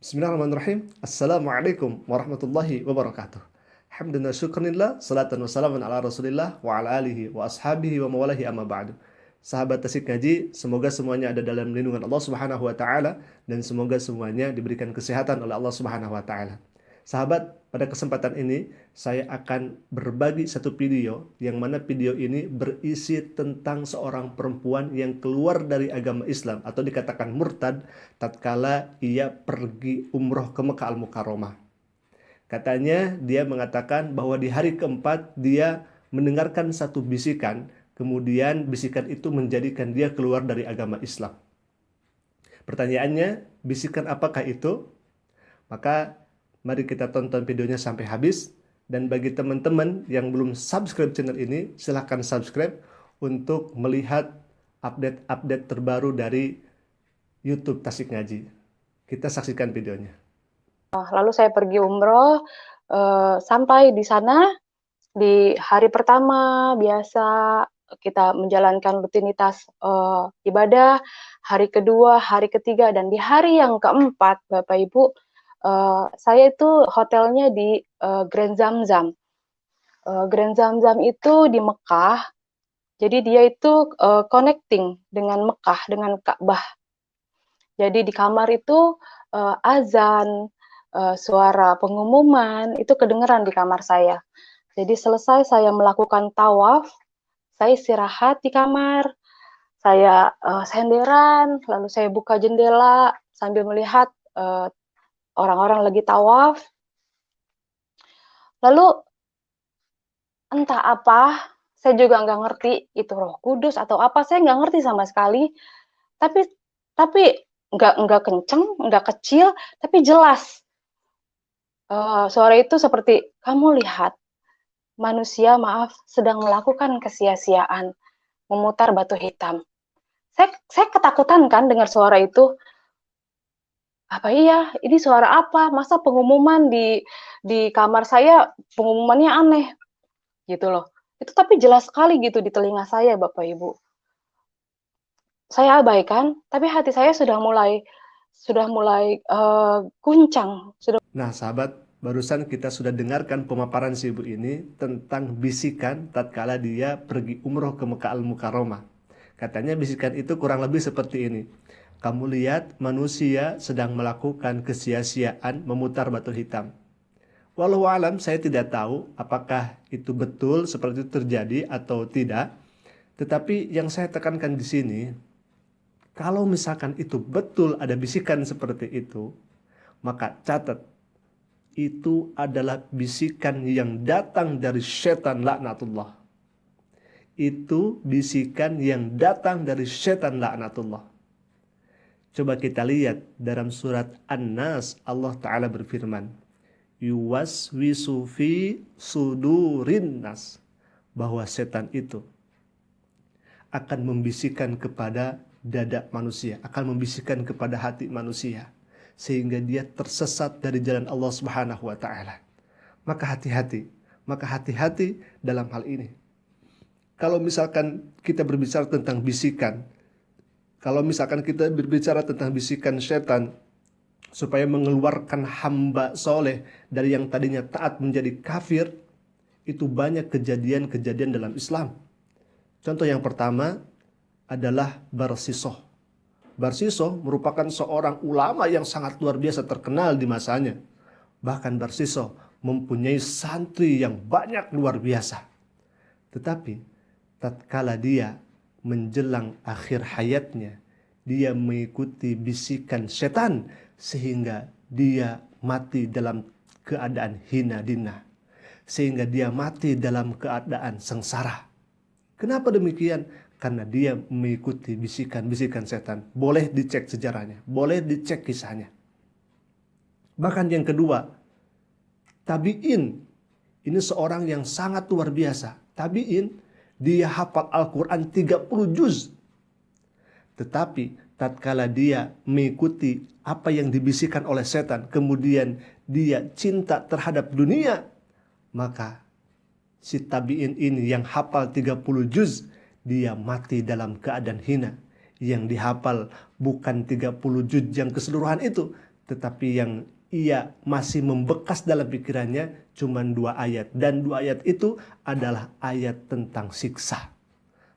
Bismillahirrahmanirrahim. Assalamualaikum warahmatullahi wabarakatuh. Hamdan wa syukranillah, salatan wa salaman ala rasulillah wa ala alihi wa ashabihi wa mawalahi amma ba'du. Sahabat Tasik Ngaji, semoga semuanya ada dalam lindungan Allah Subhanahu wa taala dan semoga semuanya diberikan kesehatan oleh Allah Subhanahu wa taala. Sahabat, pada kesempatan ini saya akan berbagi satu video yang mana video ini berisi tentang seorang perempuan yang keluar dari agama Islam atau dikatakan murtad tatkala ia pergi umroh ke Mekah Al-Mukarramah. Katanya dia mengatakan bahwa di hari keempat dia mendengarkan satu bisikan, kemudian bisikan itu menjadikan dia keluar dari agama Islam. Pertanyaannya, bisikan apakah itu? Maka mari kita tonton videonya sampai habis. Dan bagi teman-teman yang belum subscribe channel ini, silahkan subscribe untuk melihat update-update terbaru dari YouTube Tasik Ngaji. Kita saksikan videonya. Lalu saya pergi umroh, sampai di sana, di hari pertama biasa kita menjalankan rutinitas ibadah, hari kedua, hari ketiga, dan di hari yang keempat, Bapak Ibu, saya itu hotelnya di Grand Zamzam. Grand Zamzam itu di Mekah, jadi dia itu connecting dengan Mekah, dengan Ka'bah. Jadi di kamar itu azan, suara pengumuman, itu kedengeran di kamar saya. Jadi selesai saya melakukan tawaf, saya istirahat di kamar, saya senderan, lalu saya buka jendela sambil melihat orang-orang lagi tawaf. Lalu entah apa, saya juga nggak ngerti itu Roh Kudus atau apa, saya nggak ngerti sama sekali. Tapi nggak kenceng, nggak kecil, tapi jelas. Suara itu seperti, kamu lihat, manusia sedang melakukan kesia-siaan, memutar batu hitam. Saya ketakutan kan dengar suara itu. Apa iya? Ini suara apa? Masa pengumuman di kamar saya pengumumannya aneh, gitu loh. Itu tapi jelas sekali gitu di telinga saya, Bapak Ibu. Saya abaikan, tapi hati saya sudah mulai guncang. Nah, sahabat, barusan kita sudah dengarkan pemaparan si ibu ini tentang bisikan tatkala dia pergi umroh ke Mekah Al-Mukarramah. Katanya bisikan itu kurang lebih seperti ini. Kamu lihat manusia sedang melakukan kesia-siaan memutar batu hitam. Walau alam, saya tidak tahu apakah itu betul seperti itu terjadi atau tidak. Tetapi yang saya tekankan di sini, kalau misalkan itu betul ada bisikan seperti itu, maka catat, itu adalah bisikan yang datang dari setan laknatullah. Itu bisikan yang datang dari setan laknatullah. Coba kita lihat dalam surat An-Nas, Allah Ta'ala berfirman, yuwaswisu fi sudurin nas, bahwa setan itu akan membisikkan kepada dada manusia, akan membisikkan kepada hati manusia, sehingga dia tersesat dari jalan Allah Subhanahu wa taala. Maka hati-hati dalam hal ini. Kalau misalkan kita berbicara tentang bisikan, kalau misalkan kita berbicara tentang bisikan setan supaya mengeluarkan hamba soleh dari yang tadinya taat menjadi kafir, itu banyak kejadian-kejadian dalam Islam. Contoh yang pertama adalah Barsisoh. Barsisoh merupakan seorang ulama yang sangat luar biasa terkenal di masanya. Bahkan Barsisoh mempunyai santri yang banyak luar biasa. Tetapi tatkala dia menjelang akhir hayatnya, dia mengikuti bisikan setan sehingga dia mati dalam keadaan hina dina. Sehingga dia mati dalam keadaan sengsara. Kenapa demikian? Karena dia mengikuti bisikan-bisikan setan. Boleh dicek sejarahnya, boleh dicek kisahnya. Bahkan yang kedua, tabi'in. Ini seorang yang sangat luar biasa. Tabi'in, dia hafal Al-Quran 30 juz. Tetapi tatkala dia mengikuti apa yang dibisikkan oleh setan, kemudian dia cinta terhadap dunia, maka si tabi'in ini yang hafal 30 juz, dia mati dalam keadaan hina. Yang dihafal bukan 30 juz yang keseluruhan itu, Tetapi yang ia masih membekas dalam pikirannya cuma 2 ayat. Dan 2 ayat itu adalah ayat tentang siksa.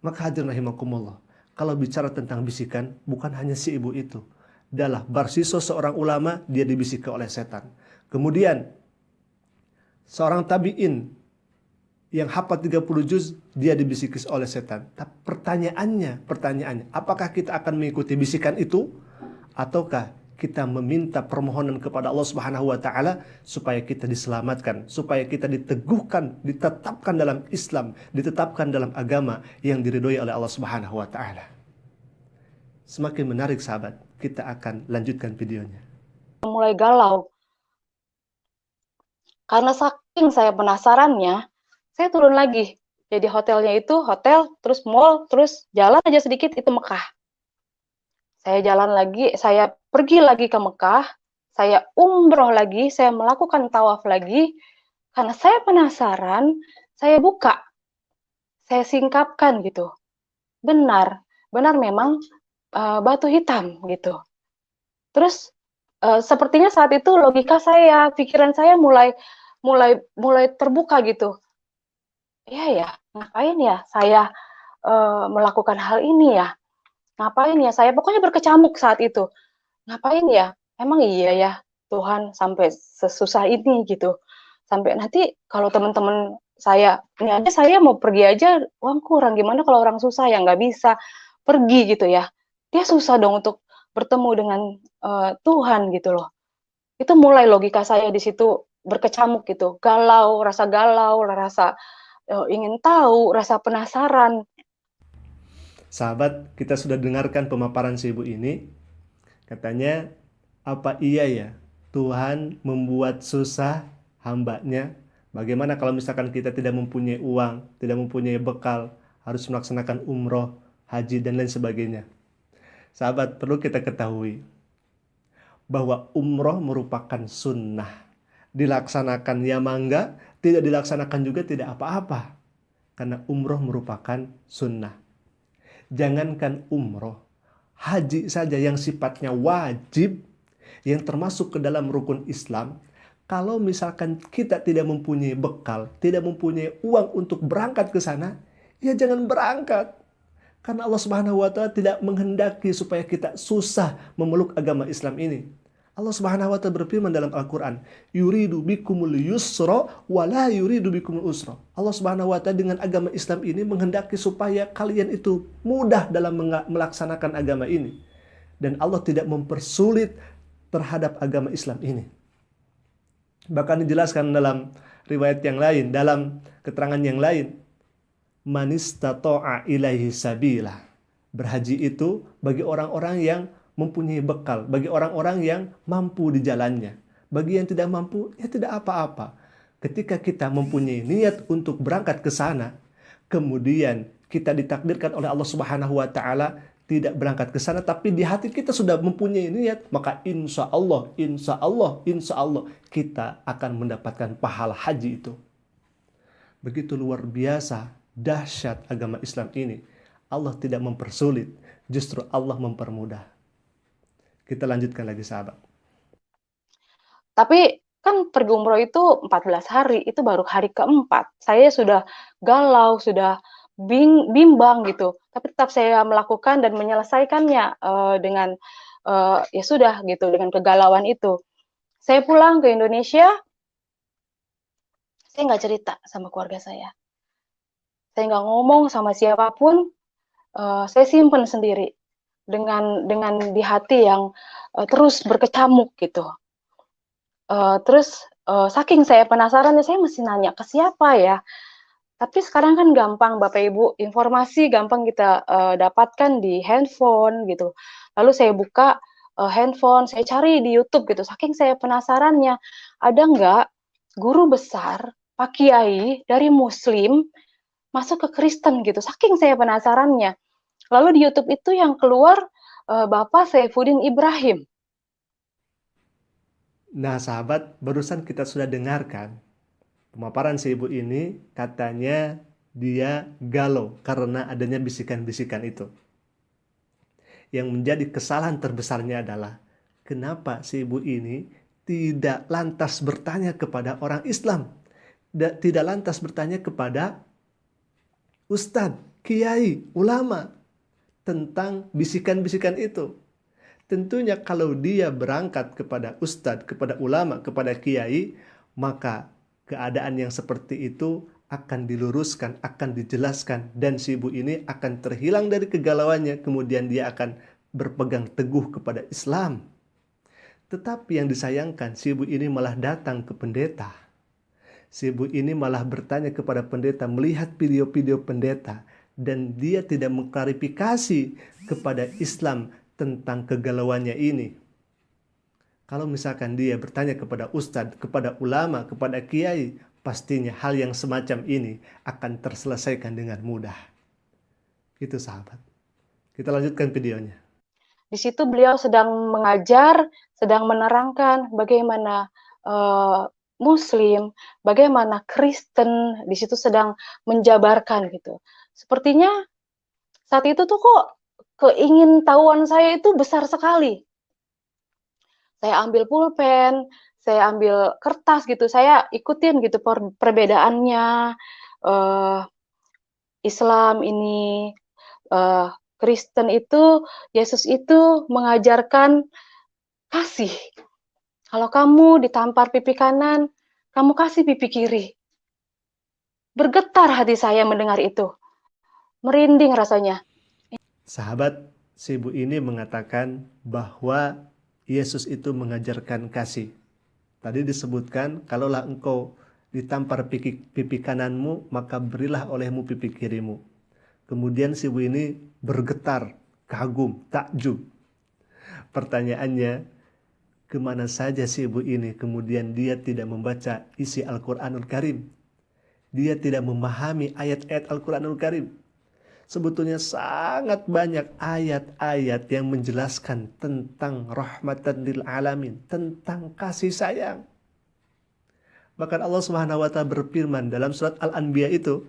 Maka hadirin rahimakumullah, kalau bicara tentang bisikan, bukan hanya si ibu itu. Adalah Barsiso, seorang ulama, dia dibisiki oleh setan. Kemudian seorang tabi'in yang hafal 30 juz, dia dibisiki oleh setan. Tapi pertanyaannya, apakah kita akan mengikuti bisikan itu? Ataukah kita meminta permohonan kepada Allah Subhanahu wa taala supaya kita diselamatkan, supaya kita diteguhkan, ditetapkan dalam Islam, ditetapkan dalam agama yang diridhoi oleh Allah Subhanahu wa taala. Semakin menarik sahabat, kita akan lanjutkan videonya. Mulai galau. Karena saking saya penasarannya, saya turun lagi. Jadi hotelnya itu hotel, terus mall, terus jalan aja sedikit itu Mekah. Saya jalan lagi, saya pergi lagi ke Mekah, saya umroh lagi, saya melakukan tawaf lagi, karena saya penasaran, saya buka, saya singkapkan gitu. Benar memang batu hitam gitu. Terus sepertinya saat itu logika saya, pikiran saya mulai terbuka gitu. Iya ya, ngapain ya saya melakukan hal ini ya? Ngapain ya saya pokoknya berkecamuk saat itu. Ngapain ya? Emang iya ya Tuhan sampai sesusah ini gitu. Sampai nanti kalau teman-teman saya, ini aja saya mau pergi aja uang kurang. Gimana kalau orang susah yang nggak bisa pergi gitu ya. Dia susah dong untuk bertemu dengan Tuhan gitu loh. Itu mulai logika saya di situ berkecamuk gitu. Galau, rasa ingin tahu, rasa penasaran. Sahabat, kita sudah dengarkan pemaparan si ibu ini. Katanya, apa iya ya Tuhan membuat susah hambanya? Bagaimana kalau misalkan kita tidak mempunyai uang, tidak mempunyai bekal, harus melaksanakan umroh, haji, dan lain sebagainya. Sahabat, perlu kita ketahui bahwa umroh merupakan sunnah. Dilaksanakan ya mangga, tidak dilaksanakan juga tidak apa-apa. Karena umroh merupakan sunnah. Jangankan umroh, haji saja yang sifatnya wajib, yang termasuk ke dalam rukun Islam, kalau misalkan kita tidak mempunyai bekal, tidak mempunyai uang untuk berangkat ke sana, ya jangan berangkat. Karena Allah Subhanahu wa taala tidak menghendaki supaya kita susah memeluk agama Islam ini. Allah Subhanahu wa taala berfirman dalam Al-Qur'an, "Yuridu bikumul yusra wa la yuridu bikumul usra." Allah Subhanahu wa taala dengan agama Islam ini menghendaki supaya kalian itu mudah dalam melaksanakan agama ini. Dan Allah tidak mempersulit terhadap agama Islam ini. Bahkan dijelaskan dalam riwayat yang lain, dalam keterangan yang lain, "Man istata'a ilaihi sabila." Berhaji itu bagi orang-orang yang mempunyai bekal, bagi orang-orang yang mampu di jalannya. Bagi yang tidak mampu, ya tidak apa-apa. Ketika kita mempunyai niat untuk berangkat ke sana, kemudian kita ditakdirkan oleh Allah Subhanahu wa taala tidak berangkat ke sana, tapi di hati kita sudah mempunyai niat, maka insya Allah kita akan mendapatkan pahala haji itu. Begitu luar biasa, dahsyat agama Islam ini. Allah tidak mempersulit, justru Allah mempermudah. Kita lanjutkan lagi sahabat. Tapi kan pergi umroh itu 14 hari, itu baru hari keempat. Saya sudah galau, sudah bimbang gitu. Tapi tetap saya melakukan dan menyelesaikannya dengan ya sudah gitu, dengan kegalauan itu. Saya pulang ke Indonesia, saya nggak cerita sama keluarga saya. Saya nggak ngomong sama siapapun, saya simpen sendiri dengan di hati yang terus berkecamuk gitu. Terus saking saya penasaran, saya mesti nanya ke siapa ya. Tapi sekarang kan gampang Bapak Ibu, informasi gampang kita dapatkan di handphone gitu. Lalu saya buka handphone, saya cari di YouTube gitu. Saking saya penasarannya, ada nggak guru besar, Pak Kiai dari Muslim masuk ke Kristen gitu. Saking saya penasarannya. Lalu di YouTube itu yang keluar Bapak Saifuddin Ibrahim. Nah sahabat, barusan kita sudah dengarkan pemaparan si ibu ini, katanya dia galau karena adanya bisikan-bisikan itu. Yang menjadi kesalahan terbesarnya adalah kenapa si ibu ini tidak lantas bertanya kepada orang Islam, tidak lantas bertanya kepada ustadz, kiai, ulama tentang bisikan-bisikan itu. Tentunya kalau dia berangkat kepada ustadz, kepada ulama, kepada kiai, maka keadaan yang seperti itu akan diluruskan, akan dijelaskan, dan si ibu ini akan terhilang dari kegalauannya, kemudian dia akan berpegang teguh kepada Islam. Tetapi yang disayangkan, si ibu ini malah datang ke pendeta. Si ibu ini malah bertanya kepada pendeta, melihat video-video pendeta, dan dia tidak mengklarifikasi kepada Islam tentang kegalauannya ini. Kalau misalkan dia bertanya kepada ustadz, kepada ulama, kepada kiai, pastinya hal yang semacam ini akan terselesaikan dengan mudah. Itu sahabat. Kita lanjutkan videonya. Di situ beliau sedang mengajar, sedang menerangkan bagaimana Muslim, bagaimana Kristen, di situ sedang menjabarkan gitu. Sepertinya saat itu tuh kok keingintahuan saya itu besar sekali. Saya ambil pulpen, saya ambil kertas gitu, saya ikutin gitu perbedaannya. Islam ini, Kristen itu, Yesus itu mengajarkan kasih. Kalau kamu ditampar pipi kanan, kamu kasih pipi kiri. Bergetar hati saya mendengar itu. Merinding rasanya. Sahabat, si ibu ini mengatakan bahwa Yesus itu mengajarkan kasih. Tadi disebutkan, kalaulah engkau ditampar pipi kananmu, maka berilah olehmu pipi kirimu. Kemudian si ibu ini bergetar, kagum, takjub. Pertanyaannya, kemana saja si ibu ini? Kemudian dia tidak membaca isi Al-Quranul Karim. Dia tidak memahami ayat-ayat Al-Quranul Karim. Sebetulnya sangat banyak ayat-ayat yang menjelaskan tentang rahmatan lil alamin, tentang kasih sayang. Bahkan Allah Subhanahu wa taala berfirman dalam surat Al-Anbiya itu,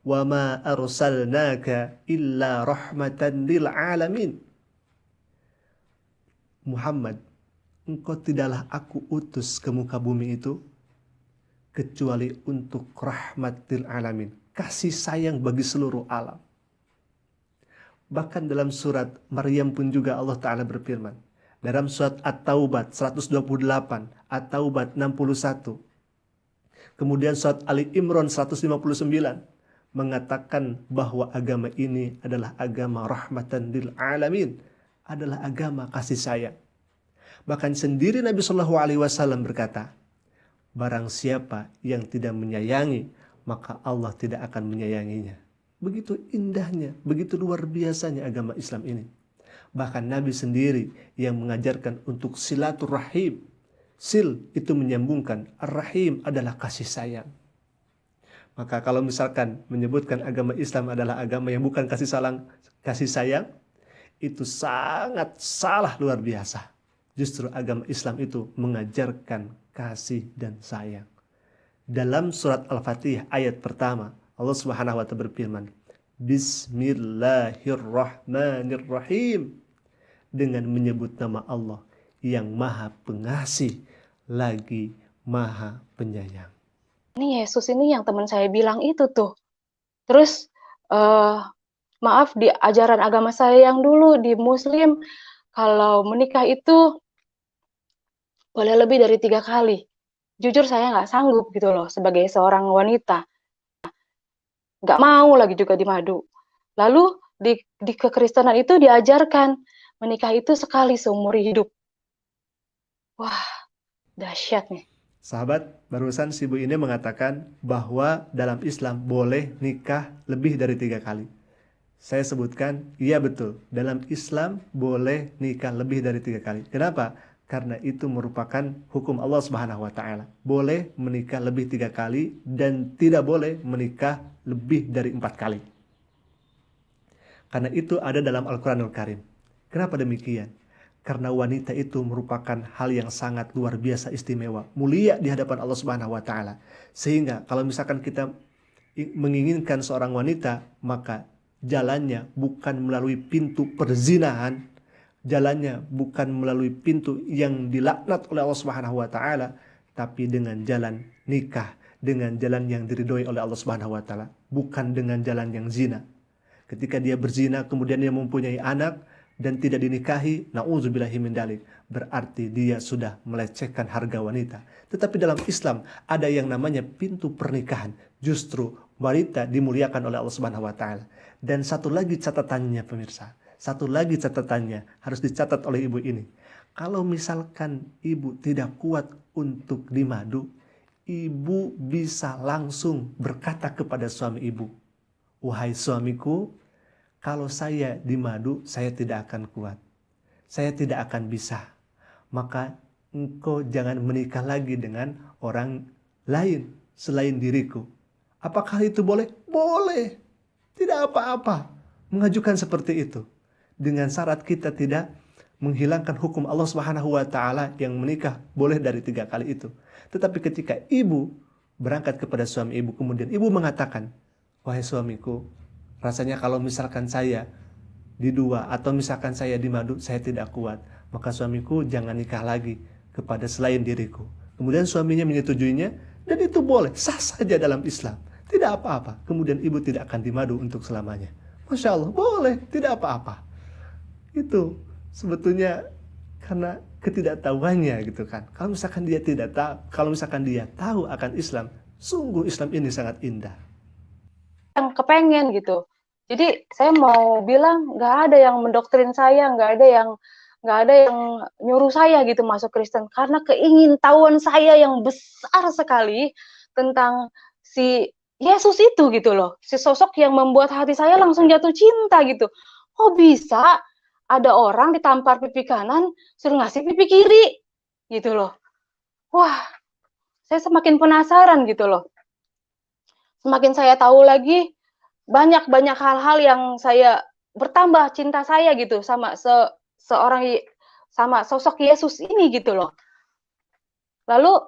"Wa ma arsalnaka illa rahmatan lil alamin." Muhammad, engkau tidaklah aku utus ke muka bumi itu kecuali untuk rahmat lil alamin, kasih sayang bagi seluruh alam. Bahkan dalam surat Maryam pun juga Allah Ta'ala berfirman. Dalam surat At-Taubat 128, At-Taubat 61. Kemudian surat Ali Imran 159 mengatakan bahwa agama ini adalah agama rahmatan lil alamin, adalah agama kasih sayang. Bahkan sendiri Nabi SAW berkata, barang siapa yang tidak menyayangi, maka Allah tidak akan menyayanginya. Begitu indahnya, begitu luar biasanya agama Islam ini. Bahkan Nabi sendiri yang mengajarkan untuk silaturahim. Sil itu menyambungkan, ar-rahim adalah kasih sayang. Maka kalau misalkan menyebutkan agama Islam adalah agama yang bukan kasih sayang, itu sangat salah luar biasa. Justru agama Islam itu mengajarkan kasih dan sayang. Dalam surat Al-Fatihah ayat pertama, Allah Subhanahu wa taala berfirman, Bismillahirrahmanirrahim, dengan menyebut nama Allah yang Maha Pengasih lagi Maha Penyayang. Ini Yesus ini yang teman saya bilang itu tuh. Terus maaf, di ajaran agama saya yang dulu di Muslim, kalau menikah itu boleh lebih dari 3 kali. Jujur saya nggak sanggup gitu loh sebagai seorang wanita. Nggak mau lagi juga di madu. Lalu di kekristenan itu diajarkan menikah itu sekali seumur hidup. Wah, dahsyat nih. Sahabat, barusan si ibu ini mengatakan bahwa dalam Islam boleh nikah lebih dari 3 kali. Saya sebutkan, iya betul, dalam Islam boleh nikah lebih dari 3 kali. Kenapa? Karena itu merupakan hukum Allah Subhanahu wa taala. Boleh menikah lebih 3 kali dan tidak boleh menikah lebih dari 4 kali. Karena itu ada dalam Al-Quranul Karim. Kenapa demikian? Karena wanita itu merupakan hal yang sangat luar biasa istimewa, mulia di hadapan Allah Subhanahu wa taala. Sehingga kalau misalkan kita menginginkan seorang wanita, maka jalannya bukan melalui pintu perzinahan, Jalannya bukan melalui pintu yang dilaknat oleh Allah Subhanahu wa taala, tapi dengan jalan nikah, dengan jalan yang diridhoi oleh Allah Subhanahu wa taala, bukan dengan jalan yang zina. Ketika dia berzina kemudian dia mempunyai anak dan tidak dinikahi, nauzubillahi min dzalik, berarti dia sudah melecehkan harga wanita. Tetapi dalam Islam ada yang namanya pintu pernikahan. Justru wanita dimuliakan oleh Allah Subhanahu wa taala. Dan satu lagi catatannya pemirsa, satu lagi catatannya harus dicatat oleh ibu ini. Kalau misalkan ibu tidak kuat untuk dimadu, ibu bisa langsung berkata kepada suami ibu, "Wahai suamiku, kalau saya dimadu, saya tidak akan kuat. Saya tidak akan bisa. Maka engkau jangan menikah lagi dengan orang lain selain diriku." Apakah itu boleh? Boleh. Tidak apa-apa mengajukan seperti itu. Dengan syarat kita tidak menghilangkan hukum Allah Subhanahu wa taala yang menikah boleh dari 3 kali itu. Tetapi ketika ibu berangkat kepada suami ibu, kemudian ibu mengatakan, "Wahai suamiku, rasanya kalau misalkan saya didua atau misalkan saya dimadu, saya tidak kuat. Maka suamiku jangan nikah lagi kepada selain diriku." Kemudian suaminya menyetujuinya, dan itu boleh, sah saja dalam Islam. Tidak apa-apa. Kemudian ibu tidak akan dimadu untuk selamanya. Masya Allah, boleh, tidak apa-apa. Itu sebetulnya karena ketidaktahuannya gitu kan. Kalau misalkan dia tidak tahu, kalau misalkan dia tahu akan Islam, sungguh Islam ini sangat indah. Yang kepengen gitu. Jadi saya mau bilang nggak ada yang mendoktrin saya, nggak ada yang nyuruh saya gitu masuk Kristen, karena keingintahuan saya yang besar sekali tentang si Yesus itu gitu loh, si sosok yang membuat hati saya langsung jatuh cinta gitu. Kok bisa ada orang ditampar pipi kanan suruh ngasih pipi kiri gitu loh. Wah, saya semakin penasaran gitu loh. Semakin saya tahu lagi, banyak hal-hal yang saya bertambah cinta saya gitu sama seorang, sama sosok Yesus ini gitu loh. Lalu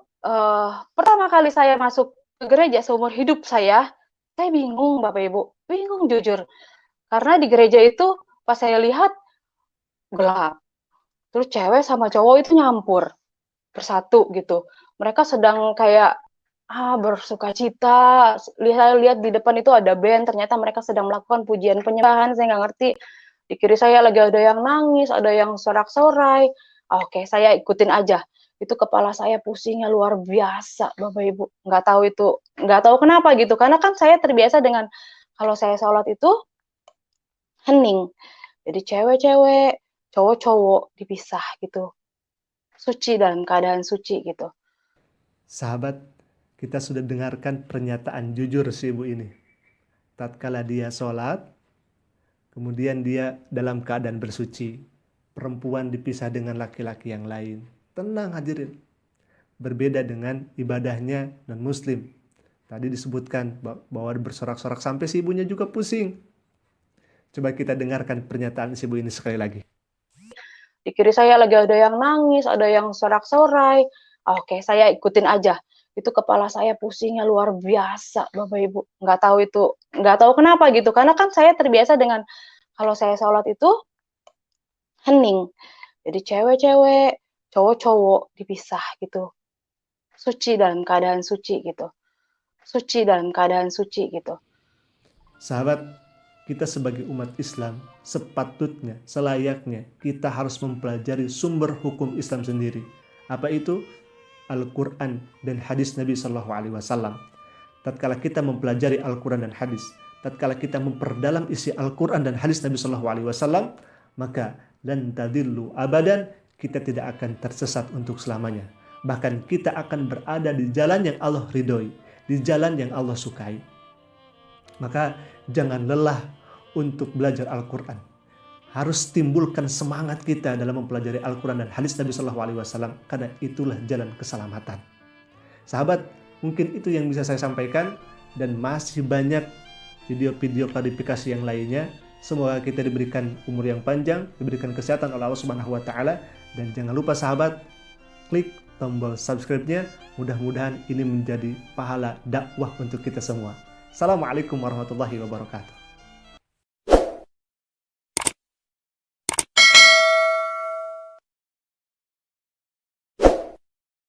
pertama kali saya masuk ke gereja seumur hidup saya bingung Bapak Ibu, bingung jujur. Karena di gereja itu pas saya lihat gelap. Terus cewek sama cowok itu nyampur bersatu gitu. Mereka sedang kayak bersukacita. Saya lihat di depan itu ada band, ternyata mereka sedang melakukan pujian penyembahan, saya nggak ngerti. Di kiri saya lagi ada yang nangis, ada yang sorak-sorai. Oke, saya ikutin aja. Itu kepala saya pusingnya luar biasa, Bapak Ibu. Nggak tahu kenapa gitu. Karena kan saya terbiasa dengan kalau saya sholat itu hening. Jadi cewek-cewek, cowok-cowok dipisah gitu. Suci dalam keadaan suci gitu. Sahabat, kita sudah dengarkan pernyataan jujur si ibu ini. Tatkala dia sholat, kemudian dia dalam keadaan bersuci. Perempuan dipisah dengan laki-laki yang lain. Tenang hadirin. Berbeda dengan ibadahnya non-muslim. Tadi disebutkan bahwa bersorak-sorak sampai si ibunya juga pusing. Coba kita dengarkan pernyataan si ibu ini sekali lagi. Di kiri saya lagi ada yang nangis, ada yang sorak-sorai. Oke, saya ikutin aja. Itu kepala saya pusingnya luar biasa, Bapak Ibu. Nggak tahu kenapa gitu. Karena kan saya terbiasa dengan kalau saya sholat itu hening. Jadi cewek-cewek, cowok-cowok dipisah gitu. Suci dalam keadaan suci gitu. Suci dalam keadaan suci gitu. Sahabat, kita sebagai umat Islam sepatutnya, selayaknya kita harus mempelajari sumber hukum Islam sendiri. Apa itu? Al-Quran dan hadis Nabi SAW. Tatkala kita mempelajari Al-Quran dan hadis, tatkala kita memperdalam isi Al-Quran dan hadis Nabi SAW, maka lan tadillu abadan, kita tidak akan tersesat untuk selamanya. Bahkan kita akan berada di jalan yang Allah ridhoi, di jalan yang Allah sukai. Maka jangan lelah untuk belajar Al-Quran. Harus timbulkan semangat kita dalam mempelajari Al-Quran dan hadis Nabi SAW, karena itulah jalan keselamatan. Sahabat, mungkin itu yang bisa saya sampaikan, dan masih banyak video-video klarifikasi yang lainnya. Semoga kita diberikan umur yang panjang, diberikan kesehatan oleh Allah Subhanahu wa taala, dan jangan lupa sahabat, klik tombol subscribe-nya. Mudah-mudahan ini menjadi pahala dakwah untuk kita semua. Assalamualaikum warahmatullahi wabarakatuh.